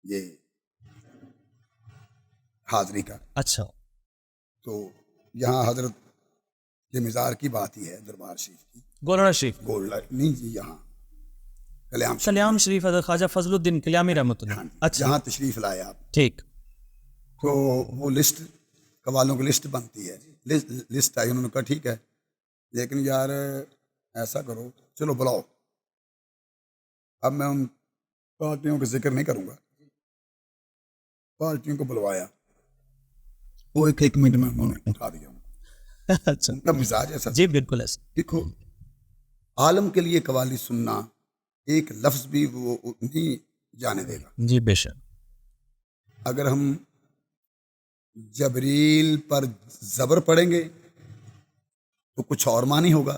یہ حاضری کا. اچھا, تو یہاں حضرت کے مزار کی بات ہی ہے, دربار شریف کی, گورڑا شریف, گولڈ نہیں جی, یہاں کلیام شریف, کلیام شریف حضرت خواجہ فضل الدین کلیامی رحمۃ اللہ. اچھا جہاں تشریف لائے آپ, ٹھیک. تو وہ لسٹ قوالوں کی لسٹ بنتی ہے. لسٹ آئی, انہوں نے کہا ٹھیک ہے, لیکن یار ایسا کرو, چلو بلاؤ. اب میں ان پارٹیوں کا ذکر نہیں کروں گا, پارٹیوں کو بلوایا, وہ ایک منٹ میں انہوں نے اٹھا دیا. اچھا, ان کا مزاج ایسا. جی بالکل ایسا. دیکھو, عالم کے لیے قوالی سننا ایک لفظ بھی وہ نہیں جانے دے گا. جی بے شک. اگر ہم جبریل پر زبر پڑھیں گے تو کچھ اور معنی ہوگا,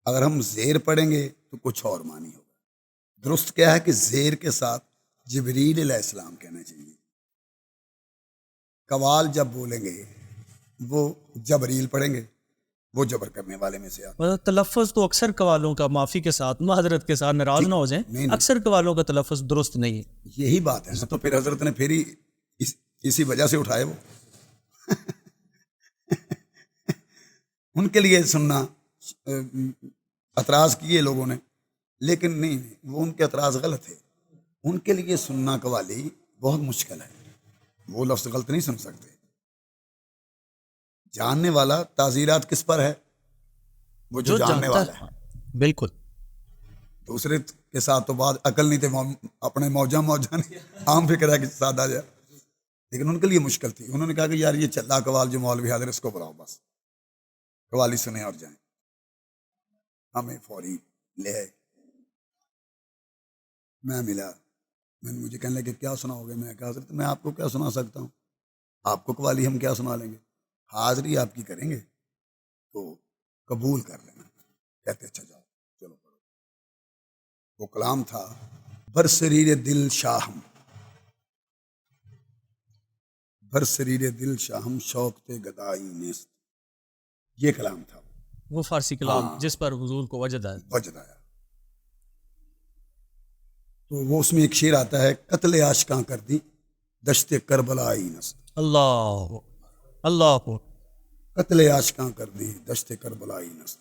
اگر ہم زیر پڑھیں گے تو کچھ اور معنی ہوگا. درست کیا ہے کہ زیر کے ساتھ جبریل علیہ السلام کہنا چاہیے. قوال جب بولیں گے وہ جبریل پڑھیں گے, وہ جبر کرنے والے میں سے آتے. تلفظ تو اکثر قوالوں کا, معافی کے ساتھ, حضرت کے ساتھ ناراض نہ ہو جائیں, اکثر قوالوں کا تلفظ درست نہیں ہے. یہی بات ہے. تو پھر حضرت نے پھر ہی اسی وجہ سے اٹھائے وہ. ان کے لیے سننا اعتراض کیے لوگوں نے, لیکن نہیں, وہ ان کے اعتراض غلط ہے. ان کے لیے سننا قوالی بہت مشکل ہے, وہ لفظ غلط نہیں سن سکتے. جاننے والا تعزیرات کس پر ہے, وہ جو جاننے والا ہے. بالکل. دوسرے کے ساتھ تو بات عقل نہیں تھے, اپنے موجہ عام فکر ہے کہ ساتھ آ جائے, لیکن ان کے لیے مشکل تھی. انہوں نے کہا کہ یار یہ چلا قوال جو مولوی حاضر, اس کو بلاؤ, بس قوالی سنیں اور جائیں. ہمیں فوری لے آئے. میں ملا, مجھے کہنے لگے کیا سناؤ گے. میں کہا حضرت میں آپ کو کیا سنا سکتا ہوں, آپ کو قوالی ہم کیا سنا لیں گے, حاضری آپ کی کریں گے تو قبول کر لینا. کہتے اچھا جاؤ, چلو پڑھو. وہ کلام تھا, برسریر دل شاہم, برسریر دل شاہم شوق تے گدائی نیست, یہ کلام تھا. وہ فارسی کلام جس پر حضور کو وجد آیا. تو وہ اس میں ایک شعر آتا ہے, قتل عاشقاں کر دی دشت کربلا نست. اللہ اللہ, قتل عاشقاں کر دی دشت کربلا نست.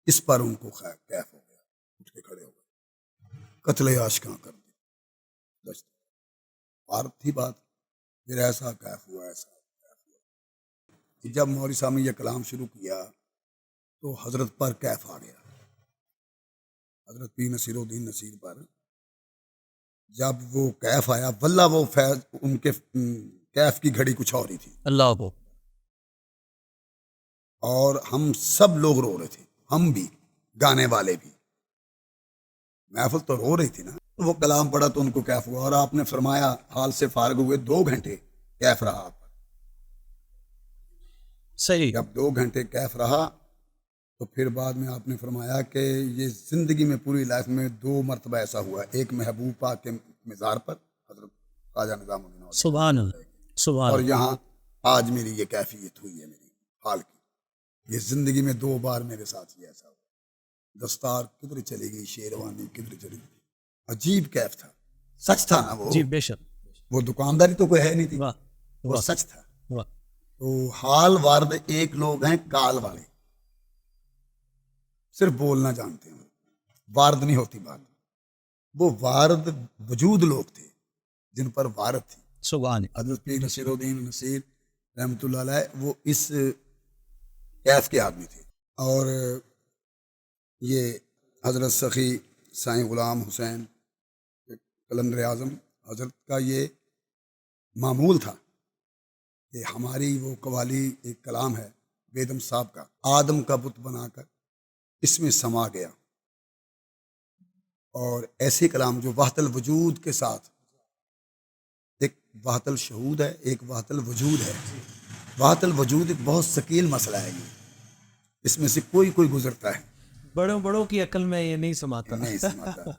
اس پر ان کو کیف ہو گیا, اٹھ کے کھڑے ہو گئے. قتل عاشقاں کر دی دشت, عارف تھی بات. پھر ایسا کیف ہوا, ایسا کیف ہوا. جب مولوی صاحب نے یہ کلام شروع کیا تو حضرت پر کیف آ گیا. حضرت پیر نصیر الدین نصیر پر جب وہ کیف آیا, واللہ وہ فیض, ان کے کیف کی گھڑی کچھ اور ہی تھی. اللہ کو. اور ہم سب لوگ رو رہے تھے, ہم بھی, گانے والے بھی. محفل تو رو رہی تھی نا. وہ کلام پڑھا تو ان کو کیف ہوا, اور آپ نے فرمایا حال سے فارغ ہوئے 2 گھنٹے کیف رہا آپ. صحیح. جب 2 گھنٹے کیف رہا تو پھر بعد میں آپ نے فرمایا کہ یہ زندگی میں پوری لائف میں 2 مرتبہ ایسا ہوا، ایک محبوب پاک کے مزار پر حضرت خواجہ نظام الدین اولیا سبحان اللہ سبحان اور اللہ. یہاں آج میری یہ کیفیت ہوئی ہے میری حال کی. یہ زندگی میں 2 بار میرے ساتھ یہ ایسا ہوا. دستار کدھر چلی گئی، شیروانی کدھر چلی گئی. عجیب کیف تھا، سچ تھا نا وہ. جی بے شک. وہ دکانداری تو کوئی ہے نہیں تھی، واہ وہ واہ سچ تھا. واہ. تو حال وارد ایک لوگ ہیں کال والے، صرف بولنا جانتے ہیں، وارد نہیں ہوتی بات. وہ وارد وجود لوگ تھے جن پر وارد تھی. سبحان اللہ. حضرت پیر نصیر الدین نصیر رحمۃ اللہ علیہ وہ اس کیف کے آدمی تھے. اور یہ حضرت سخی سائیں غلام حسین قلندر اعظم حضرت کا یہ معمول تھا کہ ہماری وہ قوالی ایک کلام ہے بیدم صاحب کا، آدم کا بت بنا کر اس میں سما گیا. اور ایسے کلام جو وحدت الوجود کے ساتھ، ایک وحدت الشہود ہے، ایک وحدت الوجود ہے. وحدت الوجود ایک بہت ثقیل مسئلہ ہے، یہ اس میں سے کوئی گزرتا ہے، بڑوں کی عقل میں یہ نہیں سماتا. نہیں سمجھتا.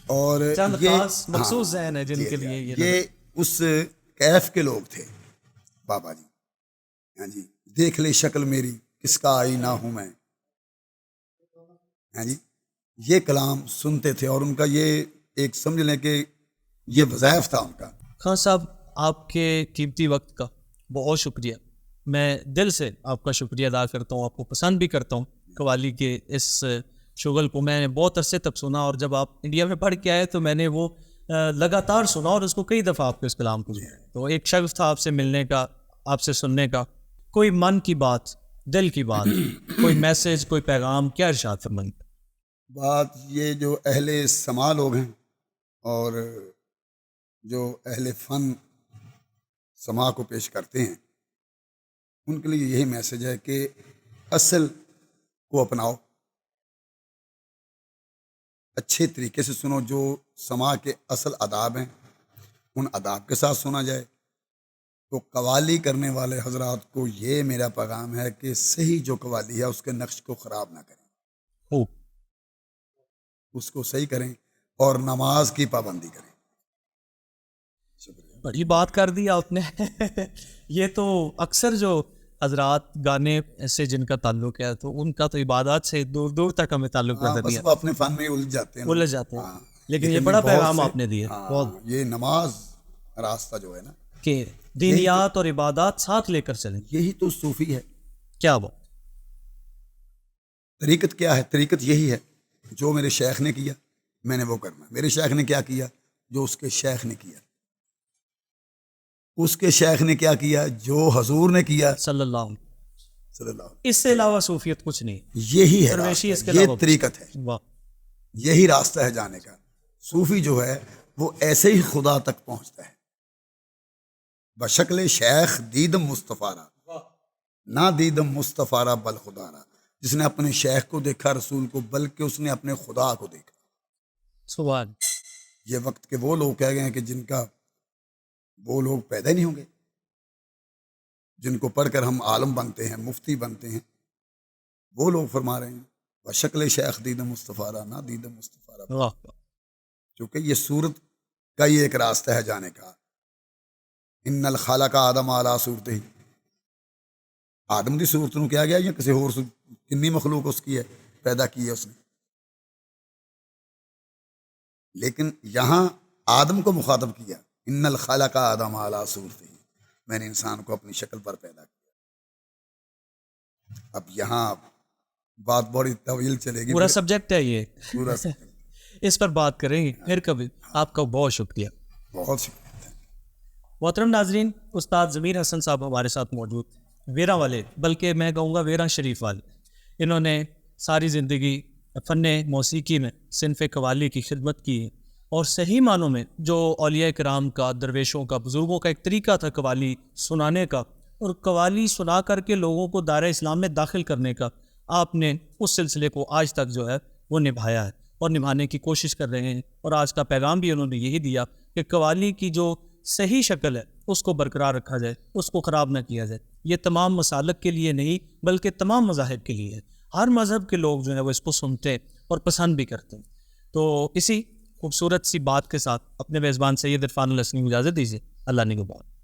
اور چند یہ خاص مخصوص ذہن ہے جن کے لیے یہ اس کیف کے لوگ تھے. بابا جی ہاں جی، دیکھ لے شکل میری کس کا آئینہ ہوں میں. ہاں جی، یہ کلام سنتے تھے اور ان کا یہ ایک سمجھ لیں کہ یہ وظائف تھا ان کا. خان صاحب آپ کے قیمتی وقت کا بہت شکریہ. میں دل سے آپ کا شکریہ ادا کرتا ہوں، آپ کو پسند بھی کرتا ہوں قوالی کے اس شغل کو. میں نے بہت عرصے تک سنا اور جب آپ انڈیا میں پڑھ کے آئے تو میں نے وہ لگاتار سنا اور اس کو کئی دفعہ آپ کے اس کلام کو سنا. تو ایک شغف تھا آپ سے ملنے کا، آپ سے سننے کا. کوئی من کی بات، دل کی بات، کوئی میسج، کوئی پیغام، کیا ارشاد فرمائیں؟ بات یہ جو اہل سما لوگ ہیں اور جو اہل فن سما کو پیش کرتے ہیں ان کے لیے یہی میسج ہے کہ اصل کو اپناؤ، اچھے طریقے سے سنو. جو سما کے اصل آداب ہیں ان آداب کے ساتھ سنا جائے. تو قوالی کرنے والے حضرات کو یہ میرا پیغام ہے کہ صحیح جو قوالی ہے اس کے نقش کو خراب نہ کریں، اس کو صحیح کریں اور نماز کی پابندی کریں. شکریہ. بڑی بات کر دی آپ نے. یہ تو اکثر جو حضرات گانے سے جن کا تعلق ہے تو ان کا تو عبادات سے دور دور تک ہمیں تعلق ہاں، رہتا بس ہے، وہ اپنے فن میں الجھ جاتے ہیں، الجھ جاتے ہیں. ہاں. لیکن یہ بڑا بہت پیغام سے- آپ نے دیا ہاں، بہت، یہ نماز راستہ جو ہے نا، کہ دینیات اور عبادات ساتھ لے کر چلیں. یہی تو صوفی ہے. کیا وہ طریقت کیا ہے؟ طریقت یہی ہے جو میرے شیخ نے کیا میں نے وہ کرنا. میرے شیخ نے کیا کیا؟ جو اس کے شیخ نے کیا. اس کے شیخ نے کیا کیا؟ جو حضور نے کیا صلی اللہ علیہ وسلم. صلی اللہ علیہ اس سے علاوہ صوفیت کچھ نہیں. وسلم. یہی ہے درویشی اس راستہ، کے یہ علاوہ طریقت ہے، واہ. یہی راستہ ہے جانے کا. صوفی جو ہے وہ ایسے ہی خدا تک پہنچتا ہے بشکل شیخ دیدم مصطفیٰ را، نہ دیدم مصطفیٰ را بل خدا را. جس نے اپنے شیخ کو دیکھا رسول کو، بلکہ اس نے اپنے خدا کو دیکھا. سبحان. یہ وقت کے وہ لوگ کہہ گئے ہیں کہ جن کا وہ لوگ پیدا ہی نہیں ہوں گے، جن کو پڑھ کر ہم عالم بنتے ہیں، مفتی بنتے ہیں. وہ لوگ فرما رہے ہیں بشکل شیخ دیدم مصطفیٰ را، نہ دیدم مصطفیٰ را. واہ. چونکہ یہ صورت کا یہ ایک راستہ ہے جانے کا. ان الخالق آدم اعلیٰ صورت ہی، آدم کی صورت نو کیا گیا یا کسی اور کنی مخلوق اس کی ہے پیدا کی ہے اس نے. لیکن یہاں آدم کو مخاطب کیا، ان الخالق آدم اعلیٰ صورت ہی، میں نے انسان کو اپنی شکل پر پیدا کیا. اب یہاں بات بڑی طویل چلے گی، پورا سبجیکٹ ہے یہ، پورا اس پر بات کریں گے پھر کبھی. آپ کا بہت شکریہ. بہت شکریہ. محترم ناظرین، استاد ضمیر حسن صاحب ہمارے ساتھ موجود، ویرا والے، بلکہ میں کہوں گا ویرا شریف والے. انہوں نے ساری زندگی فن موسیقی میں صنف قوالی کی خدمت کی ہے اور صحیح معنوں میں جو اولیاء کرام کا، درویشوں کا، بزرگوں کا ایک طریقہ تھا قوالی سنانے کا اور قوالی سنا کر کے لوگوں کو دائرہ اسلام میں داخل کرنے کا، آپ نے اس سلسلے کو آج تک جو ہے وہ نبھایا ہے اور نبھانے کی کوشش کر رہے ہیں. اور آج کا پیغام بھی انہوں نے یہی دیا کہ قوالی کی جو صحیح شکل ہے اس کو برقرار رکھا جائے، اس کو خراب نہ کیا جائے. یہ تمام مسالک کے لیے نہیں بلکہ تمام مذاہب کے لیے ہے. ہر مذہب کے لوگ جو ہیں وہ اس کو سنتے ہیں اور پسند بھی کرتے ہیں. تو اسی خوبصورت سی بات کے ساتھ اپنے میزبان سید عرفان الحسنی کو اجازت دیجیے. اللہ نگہبان.